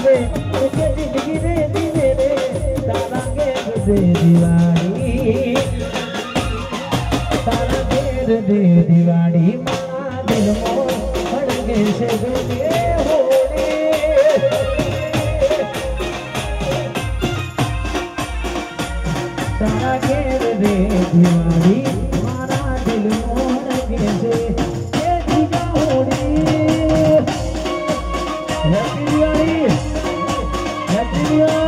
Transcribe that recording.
रे मुझे जिंदगी दे दी मेरे तारा के दे दीवानी तारा के दे दीवानी मां दिल मोर भड़के से दुनिया तारा के दे दीवानी मारा दिल मोर कैसे ये दिया होड़ी हैप्पी दिवाली हैप्पी दिवाली